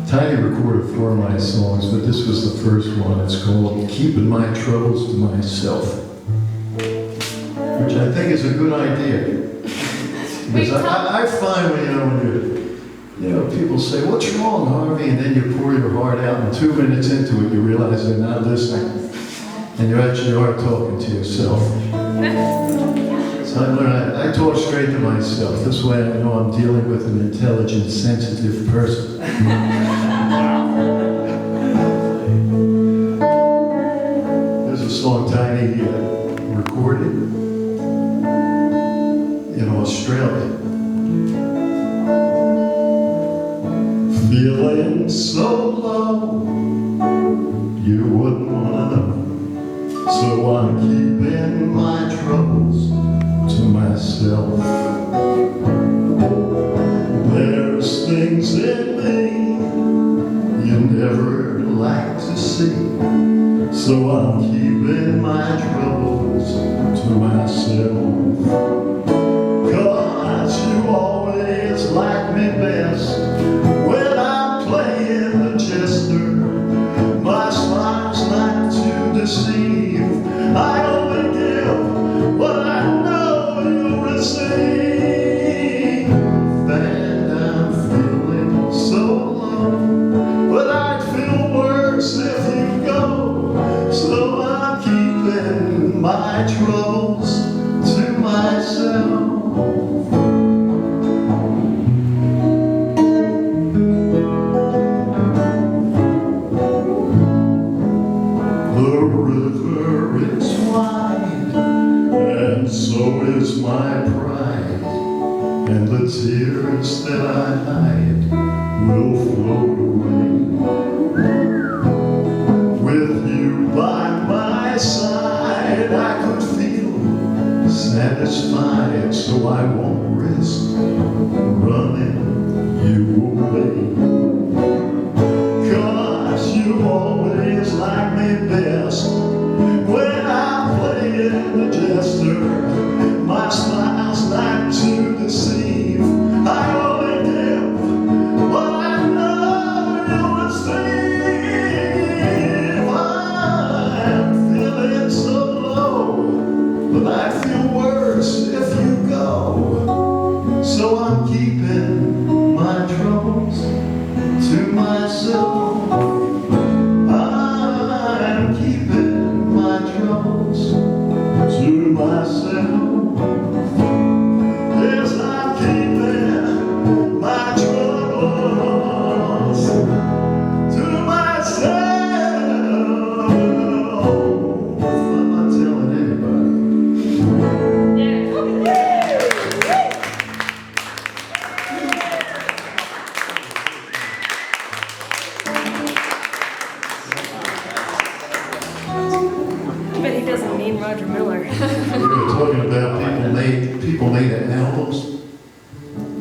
Tiny recorded 4 of my songs, but this was the first one. It's called Keeping My Troubles to Myself, which I think is a good idea. Because I find when people say, "What's wrong, Harvey?" and then you pour your heart out, and 2 minutes into it, you realize they're not listening, and you actually are talking to yourself. So I learned I talk straight to myself. This way I know I'm dealing with an intelligent, sensitive person. There's a song Tiny recorded in Australia. Feeling so low, you wouldn't want to know. So I'm keeping my troubles to myself. There's things in me you never like to see. So I'm keeping my troubles to myself. 'Cause you always like me best when I'm playing the jester. My smile's not to deceive. I only give what I know you'll receive. And I'm feeling so low, but I'd feel worse if you go. So I'm keeping my troubles to myself. The river is wide, and so is my pride, and the tears that I hide will float away. With you by my side, I could feel satisfied, so I won't risk running you away. 'Cause you always like me best when I'm playing the jester. My smile's not to deceive. I only give what I know you'll receive. I'm feeling so low, but I feel worse if you go. So I'm keeping my troubles to myself. I'm keeping my troubles to myself. Yes, I'm keeping my troubles to myself. I'm not telling anybody. But he doesn't mean Roger Miller. We were talking about people made albums.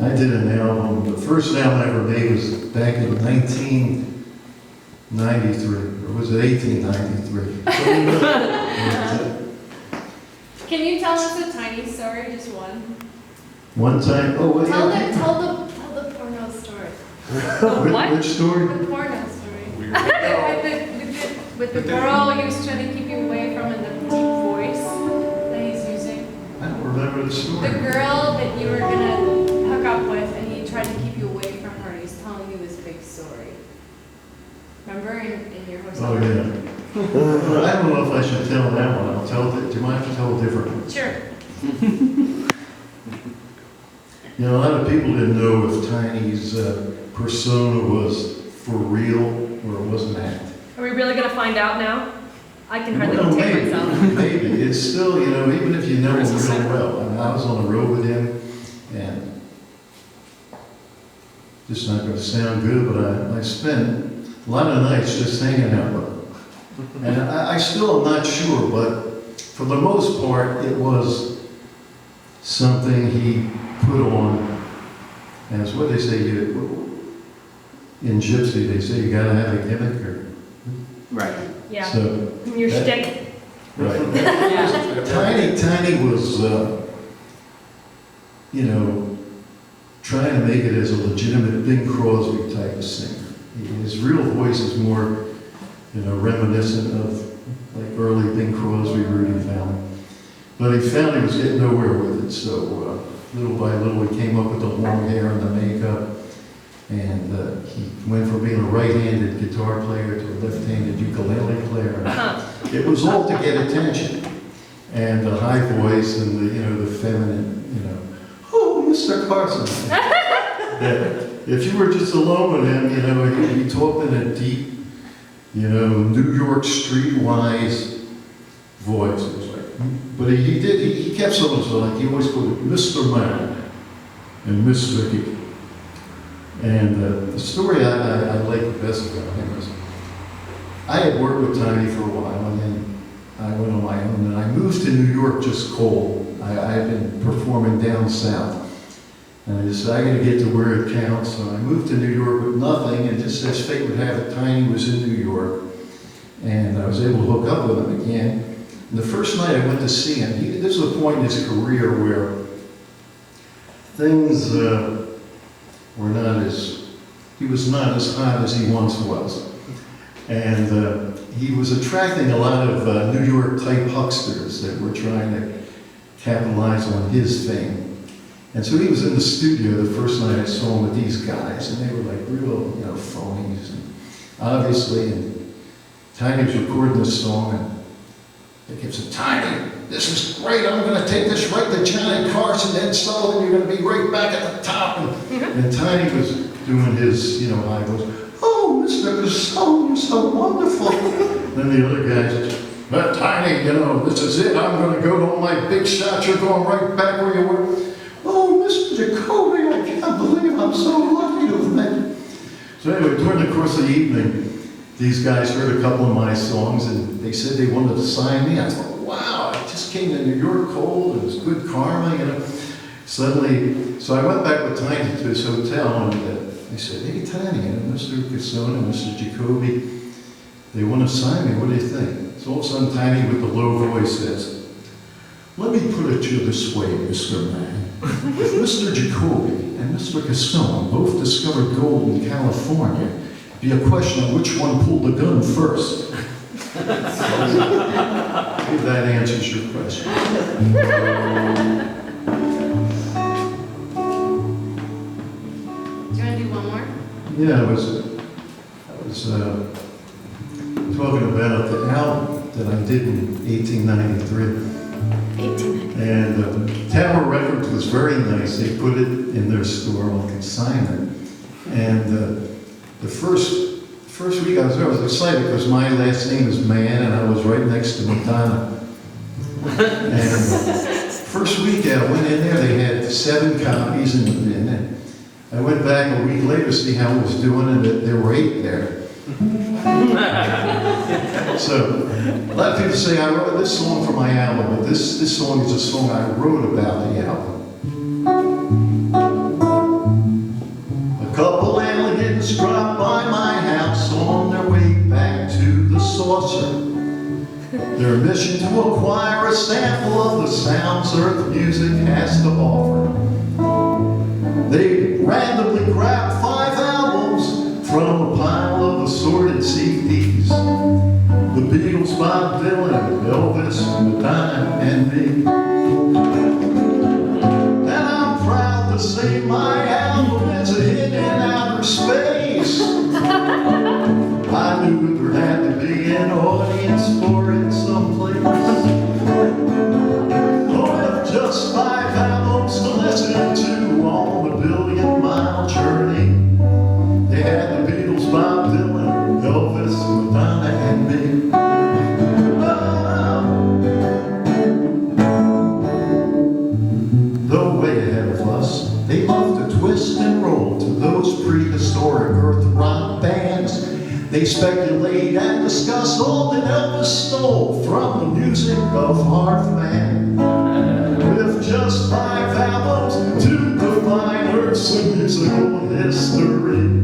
I did an album. The first album I ever made was back in 1993, or was it 1893? Can you tell us a tiny story, just one? One time, Tell the porno story. What? Which story? The porno story. with the girl he was trying to keep you away from and the deep voice that he's using. I don't remember the story. The girl that you were gonna hook up with and he tried to keep you away from her. He's telling you this big story. Remember in your hotel? Oh, yeah. I don't know if I should tell that one. I'll tell it. Do you mind if I tell a different one? Sure. You know, a lot of people didn't know if Tiny's persona was for real or it was an act. Are we really going to find out now? I can hardly Well, contain maybe, myself. maybe. It's still, even if you know him real well. I mean, I was on the road with him, and this is not going to sound good, but I spent a lot of nights just hanging out with him. And I still am not sure, but for the most part, it was something he put on as what they say, in Gypsy, they say you gotta have a gimmick or. Right. Yeah. So, Your shtick. right. Yeah. Tiny was, trying to make it as a legitimate Bing Crosby type of singer. his real voice is more, reminiscent of like early Bing Crosby, Rudy Valley. But he found he was getting nowhere with it, so little by little he came up with the long hair and the makeup, and he went from being a right-handed guitar player to a left-handed ukulele player. It was all to get attention, and the high voice and the feminine, oh, Mr. Carson. Yeah. If you were just alone with him, he talked in a deep, New York streetwise voice. It was like, but he kept some of like he always called it Mr. Mann and Miss Vicky. And the story I like the best about him is I had worked with Tiny for a while, and then I went on my own, and I moved to New York just cold. I had been performing down south. And I decided I got to get to where it counts, so I moved to New York with nothing, and just as fate would have it, Tiny was in New York, and I was able to hook up with him again. And the first night I went to see him, this was a point in his career where things were not as, he was not as hot as he once was. And he was attracting a lot of New York type hucksters that were trying to capitalize on his fame. And so he was in the studio the first night I saw him with these guys, and they were like real, phonies. And obviously, and Tiny was recording this song, and they kept saying, Tiny, this is great, I'm going to take this right to Johnny Carson, Ed Sullivan, you're going to be right back at the top. And Tiny was doing his, high voice, oh, Mr. Casone, you're so wonderful. Then the other guys, but Tiny, this is it, I'm going to go to all my big shots, you're going right back where you were. Oh, Mr. Jacoby, I can't believe I'm so lucky to have met you. So anyway, during the course of the evening, these guys heard a couple of my songs, and they said they wanted to sign me. I thought, wow, I just came to New York cold, it was good karma, Suddenly, so I went back with Tiny to his hotel, and they said, hey, Tiny, Mr. Casone and Mr. Jacoby, they want to sign me, what do you think? So all of a sudden, Tiny with the low voice says, let me put it to you this way, Mr. Mann. If Mr. Jacoby and Mr. Casone both discovered gold in California, it'd be a question of which one pulled the gun first. If that answers your question. Do you want to do one more? Yeah, I was talking about the album that I did in 1893. And Tower Records was very nice. They put it in their store on consignment. And the first week I was there, I was excited because my last name is Mann, and I was right next to Madonna. And first week I went in there, they had 7 copies in the bin. And I went back a week later to see how it was doing, and there were 8 there. So, a lot of people say I wrote this song for my album, but this song is a song I wrote about the album. A couple aliens dropped by my house on their way back to the saucer. Their mission to acquire a sample of the sounds Earth music has to offer. They randomly grabbed 5 albums from a pile of assorted CDs. The Beatles, Bob Dylan, Elvis, Madonna, and me. And I'm proud to say my album is a hit in outer space. I knew there had to be an audience for it someplace. Oh, if just 5 albums to listen to on a billion-mile journey. They had the Beatles, Bob Dylan, Elvis, Madonna, and me. Though way ahead of us, they love to twist and roll to those prehistoric earth rock bands. They speculate and discuss all that Elvis stole from the music of Harve Mann. With just 5 albums to define Earth's musical history.